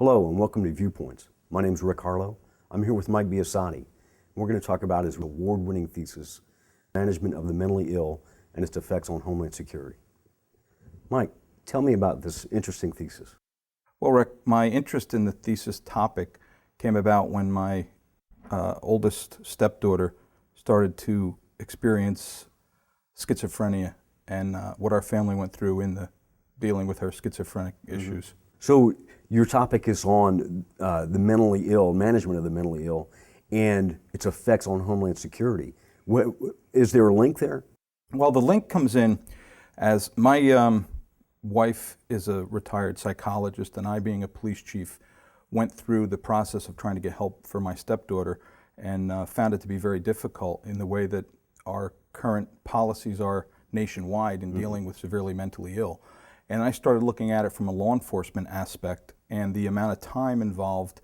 Hello and welcome to Viewpoints. My name is Rick Harlow. I'm here with Mike Biasotti. We're going to talk about his award-winning thesis, Management of the Mentally Ill and its Effects on Homeland Security. Mike, tell me about this interesting thesis. Well, Rick, my interest in the thesis topic came about when my oldest stepdaughter started to experience schizophrenia and what our family went through in the dealing with her schizophrenic issues. So your topic is on the mentally ill, management of the mentally ill, and its effects on Homeland Security. Is there a link there? Well, the link comes in as my wife is a retired psychologist, and I, being a police chief, went through the process of trying to get help for my stepdaughter and found it to be very difficult in the way that our current policies are nationwide in dealing with severely mentally ill. And I started looking at it from a law enforcement aspect and the amount of time involved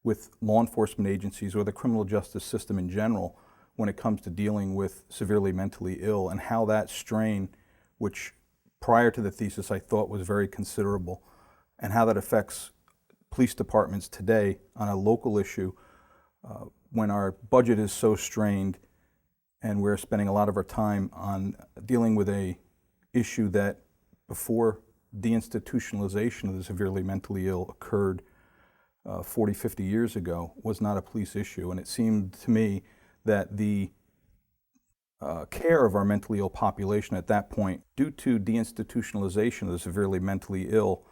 with law enforcement agencies or the criminal justice system in general when it comes to dealing with severely mentally ill, and how that strain, which prior to the thesis I thought was very considerable, and how that affects police departments today on a local issue when our budget is so strained and we're spending a lot of our time on dealing with a issue that before deinstitutionalization of the severely mentally ill occurred 40, 50 years ago was not a police issue. And it seemed to me that the care of our mentally ill population at that point, due to deinstitutionalization of the severely mentally ill,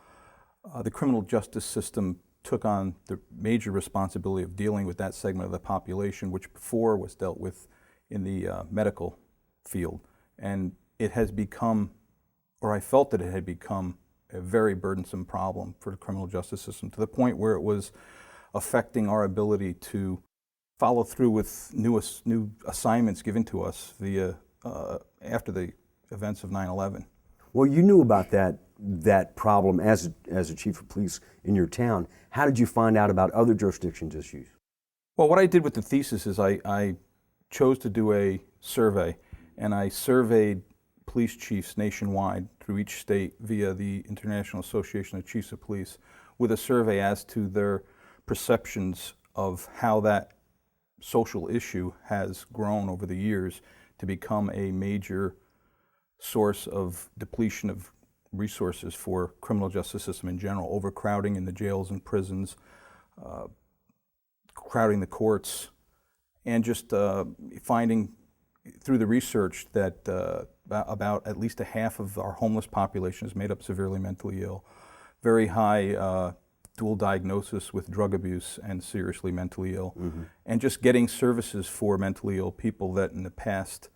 the criminal justice system took on the major responsibility of dealing with that segment of the population, which before was dealt with in the medical field. And it has become, or I felt that it had become, a very burdensome problem for the criminal justice system, to the point where it was affecting our ability to follow through with new assignments given to us via after the events of 9/11. Well, you knew about that problem as a chief of police in your town. How did you find out about other jurisdictions' issues? Well, what I did with the thesis is I chose to do a survey, and I surveyed police chiefs nationwide through each state via the International Association of Chiefs of Police with a survey as to their perceptions of how that social issue has grown over the years to become a major source of depletion of resources for criminal justice system in general, overcrowding in the jails and prisons, crowding the courts, and just finding through the research that about at least a half of our homeless population is made up severely mentally ill, very high dual diagnosis with drug abuse and seriously mentally ill, and just getting services for mentally ill people that in the past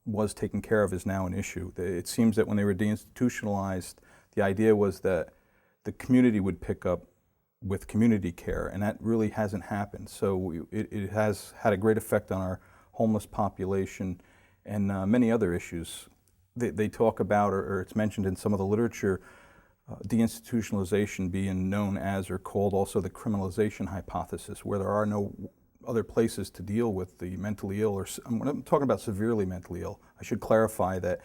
was taken care of is now an issue. It seems that when they were deinstitutionalized, the idea was that the community would pick up with community care, and that really hasn't happened. So it has had a great effect on our homeless population and many other issues. They talk about, or it's mentioned in some of the literature, deinstitutionalization being known as or called also the criminalization hypothesis, where there are no other places to deal with the mentally ill, or when I'm talking about severely mentally ill, I should clarify that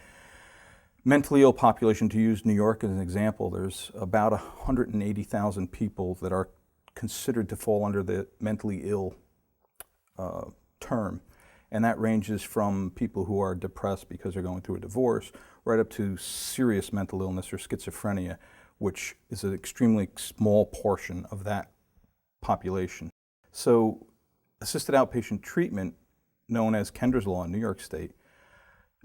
mentally ill population, to use New York as an example, there's about 180,000 people that are considered to fall under the mentally ill term. And that ranges from people who are depressed because they're going through a divorce, right up to serious mental illness or schizophrenia, which is an extremely small portion of that population. So assisted outpatient treatment, known as Kendras Law in New York State,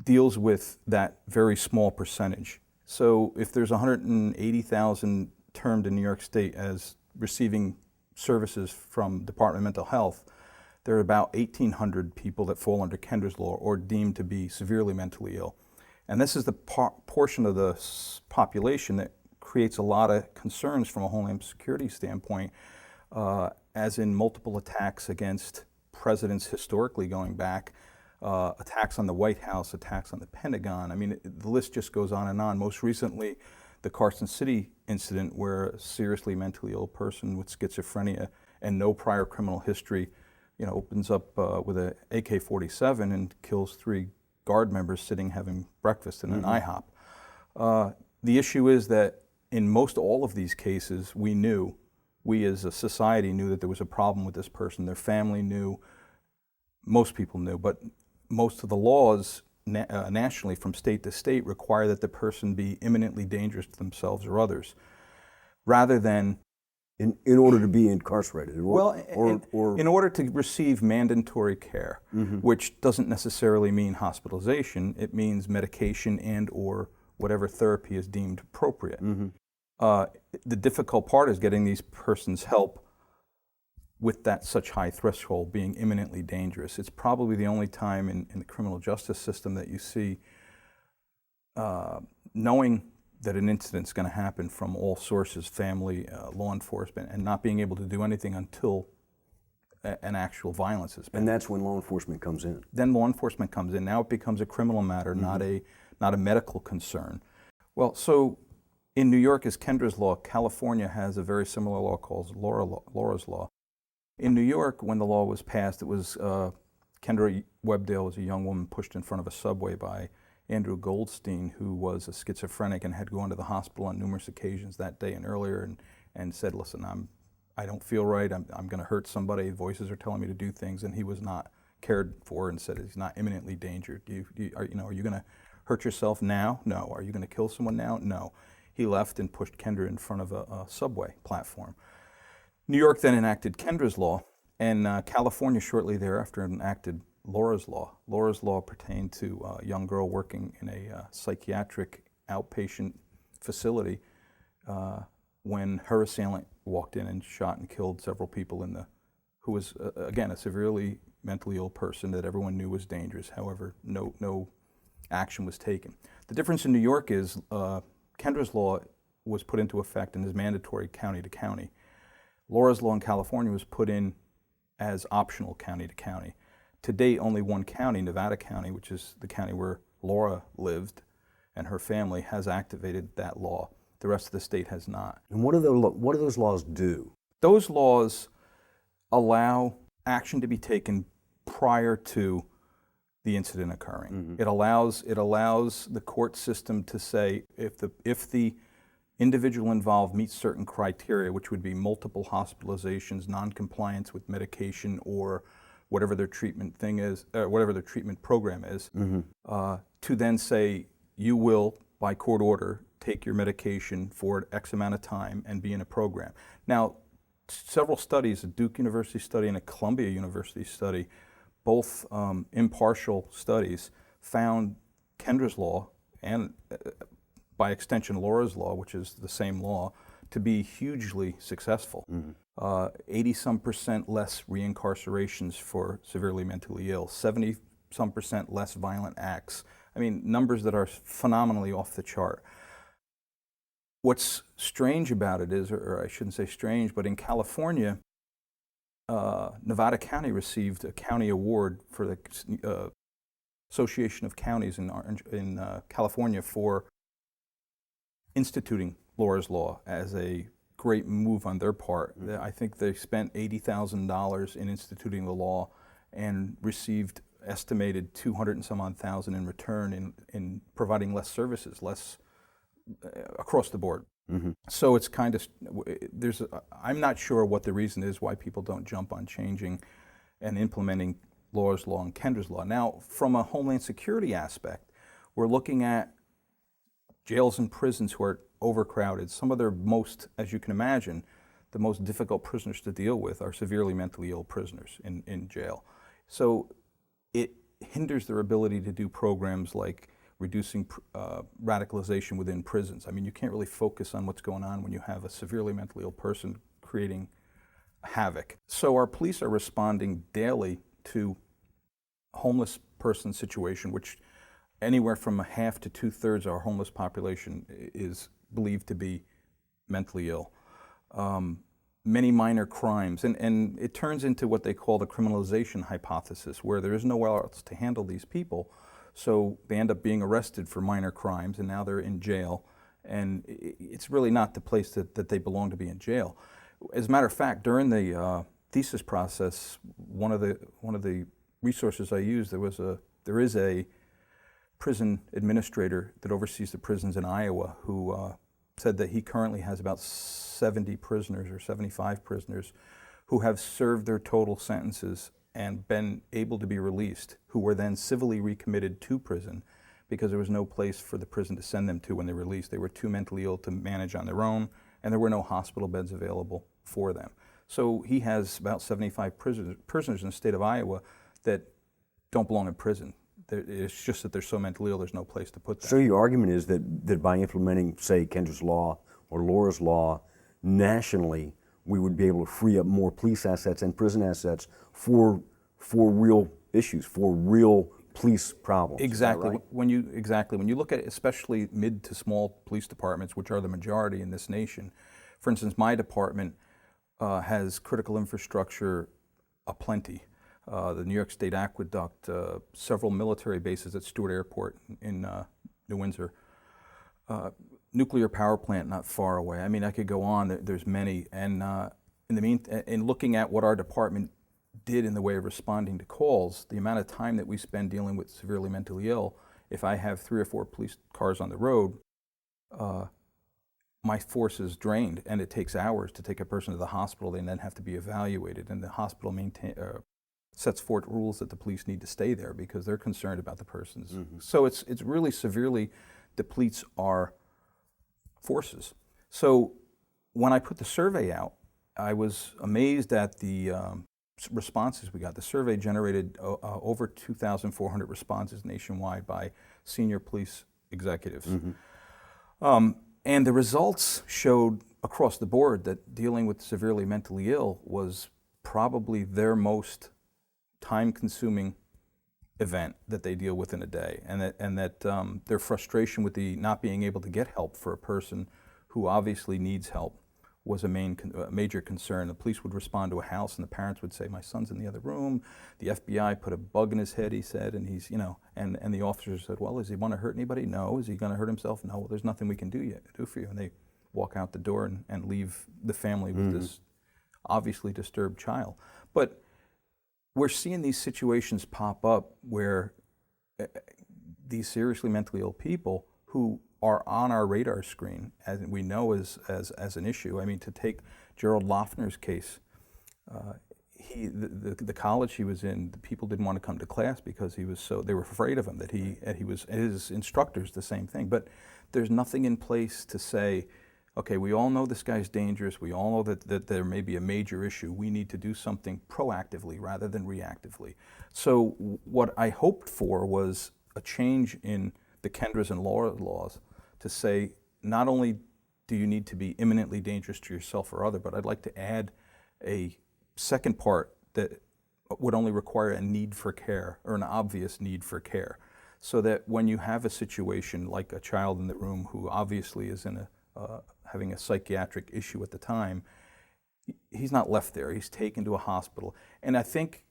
deals with that very small percentage. So if there's 180,000 termed in New York State as receiving services from Department of Mental Health, there are about 1,800 people that fall under Kendras Law or deemed to be severely mentally ill. And this is the portion of the population that creates a lot of concerns from a Homeland Security standpoint, as in multiple attacks against presidents historically going back, attacks on the White House, attacks on the Pentagon. I mean, the list just goes on and on. Most recently, the Carson City incident, where a seriously mentally ill person with schizophrenia and no prior criminal history, opens up with an AK-47 and kills 3 guard members sitting having breakfast in an IHOP. The issue is that in most all of these cases, we as a society knew that there was a problem with this person. Their family knew, most people knew, but most of the laws nationally from state to state require that the person be imminently dangerous to themselves or others, rather than in order to be incarcerated, in order to receive mandatory care, which doesn't necessarily mean hospitalization. It means medication and or whatever therapy is deemed appropriate. The difficult part is getting these persons help with that such high threshold, being imminently dangerous. It's probably the only time in the criminal justice system that you see knowing that an incident's going to happen from all sources, family, law enforcement, and not being able to do anything until an actual violence has been. And that's when law enforcement comes in. Then law enforcement comes in. Now it becomes a criminal matter, not a medical concern. Well, so in New York is Kendras Law. California has a very similar law called Laura's Law. In New York, when the law was passed, it was Kendra Webdale was a young woman pushed in front of a subway by Andrew Goldstein, who was a schizophrenic and had gone to the hospital on numerous occasions that day and earlier and said, listen, I don't feel right, I'm going to hurt somebody, voices are telling me to do things, and he was not cared for and said he's not imminently danger. Are you going to hurt yourself now? No. Are you going to kill someone now? No. He left and pushed Kendra in front of a subway platform. New York then enacted Kendra's Law, and California shortly thereafter enacted Laura's Law. Laura's Law pertained to a young girl working in a psychiatric outpatient facility when her assailant walked in and shot and killed several people who was, again, a severely mentally ill person that everyone knew was dangerous. However, no action was taken. The difference in New York is Kendra's Law was put into effect and is mandatory county to county. Laura's Law in California was put in as optional county to county. To date, only one county, Nevada County, which is the county where Laura lived and her family, has activated that law. The rest of the state has not. And what do those laws do? Those laws allow action to be taken prior to the incident occurring. It allows the court system to say if the individual involved meets certain criteria, which would be multiple hospitalizations, non-compliance with medication, or whatever their treatment thing is, whatever their treatment program is, to then say you will, by court order, take your medication for X amount of time and be in a program. Now, several studies, a Duke University study and a Columbia University study, both impartial studies, found Kendra's Law and by extension Laura's Law, which is the same law, to be hugely successful. 80-some% less reincarcerations for severely mentally ill, 70-some% less violent acts. I mean, numbers that are phenomenally off the chart. What's strange about it is, or I shouldn't say strange, but in California, Nevada County received a county award for the Association of Counties in California for instituting Laura's Law as a great move on their part. I think they spent $80,000 in instituting the law and received estimated 200 and some odd thousand in return in providing less services, less across the board. So it's kind of, I'm not sure what the reason is why people don't jump on changing and implementing Laura's Law and Kendra's Law. Now, from a Homeland Security aspect, we're looking at jails and prisons who are overcrowded. Some of their most, as you can imagine, the most difficult prisoners to deal with are severely mentally ill prisoners in jail. So it hinders their ability to do programs like reducing radicalization within prisons. I mean, you can't really focus on what's going on when you have a severely mentally ill person creating havoc. So our police are responding daily to homeless person situation, which anywhere from a half to 2/3 of our homeless population is believed to be mentally ill. Many minor crimes, and it turns into what they call the criminalization hypothesis, where there is nowhere else to handle these people, so they end up being arrested for minor crimes, and now they're in jail, and it's really not the place that they belong to be in jail. As a matter of fact, during the thesis process, one of the resources I used, there is a prison administrator that oversees the prisons in Iowa who said that he currently has about 70 prisoners or 75 prisoners who have served their total sentences and been able to be released, who were then civilly recommitted to prison because there was no place for the prison to send them to when they were released. They were too mentally ill to manage on their own, and there were no hospital beds available for them. So he has about 75 prisoners in the state of Iowa that don't belong in prison. It's just that they're so mentally ill, there's no place to put them. So your argument is that by implementing, say, Kendras Law or Laura's Law nationally, we would be able to free up more police assets and prison assets for real issues, for real police problems. Exactly. Right? When you look at especially mid to small police departments, which are the majority in this nation, for instance, my department has critical infrastructure aplenty. The New York State Aqueduct, several military bases at Stewart Airport in New Windsor, nuclear power plant not far away. I mean, I could go on. There's many. And in looking at what our department did in the way of responding to calls, the amount of time that we spend dealing with severely mentally ill, if I have 3 or 4 police cars on the road, my force is drained, and it takes hours to take a person to the hospital. They then have to be evaluated, and the hospital sets forth rules that the police need to stay there because they're concerned about the person's. Mm-hmm. So it's really severely depletes our forces. So when I put the survey out, I was amazed at the responses we got. The survey generated over 2,400 responses nationwide by senior police executives. Mm-hmm. And the results showed across the board that dealing with severely mentally ill was probably their most time-consuming event that they deal with in a day, and that their frustration with the not being able to get help for a person who obviously needs help was a major concern. The police would respond to a house, and the parents would say, "My son's in the other room." The FBI put a bug in his head, he said, and he's, and the officers said, "Well, does he want to hurt anybody? No. Is he going to hurt himself? No. Well, there's nothing we can do for you." And they walk out the door and leave the family with mm-hmm. this obviously disturbed child. But we're seeing these situations pop up where these seriously mentally ill people who are on our radar screen, as we know as an issue. I mean, to take Gerald Loeffner's case, the college he was in, the people didn't want to come to class because they were afraid of him, that he was, his instructors, the same thing. But there's nothing in place to say, okay, we all know this guy's dangerous. We all know that there may be a major issue. We need to do something proactively rather than reactively. So what I hoped for was a change in the Kendras and Law laws to say, not only do you need to be imminently dangerous to yourself or other, but I'd like to add a second part that would only require a need for care or an obvious need for care. So that when you have a situation like a child in the room who obviously is having a psychiatric issue at the time, he's not left there. He's taken to a hospital. And I think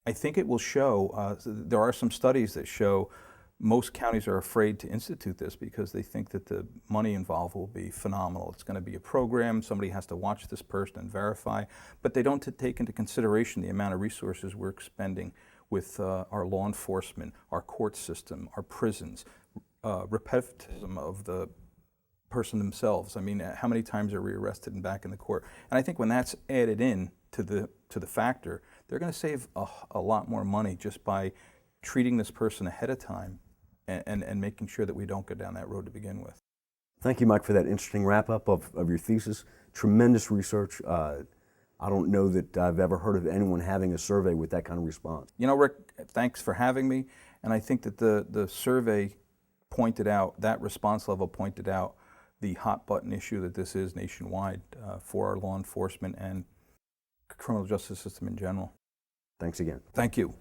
it will show, there are some studies that show most counties are afraid to institute this because they think that the money involved will be phenomenal. It's going to be a program, somebody has to watch this person and verify, but they don't take into consideration the amount of resources we're expending with our law enforcement, our court system, our prisons, repetitism of the person themselves. I mean, how many times are we arrested and back in the court? And I think when that's added in to the factor, they're going to save a lot more money just by treating this person ahead of time and making sure that we don't go down that road to begin with. Thank you, Mike, for that interesting wrap-up of your thesis. Tremendous research. I don't know that I've ever heard of anyone having a survey with that kind of response. You know, Rick, thanks for having me. And I think that the survey pointed out, that response level pointed out the hot button issue that this is nationwide for our law enforcement and criminal justice system in general. Thanks again. Thank you.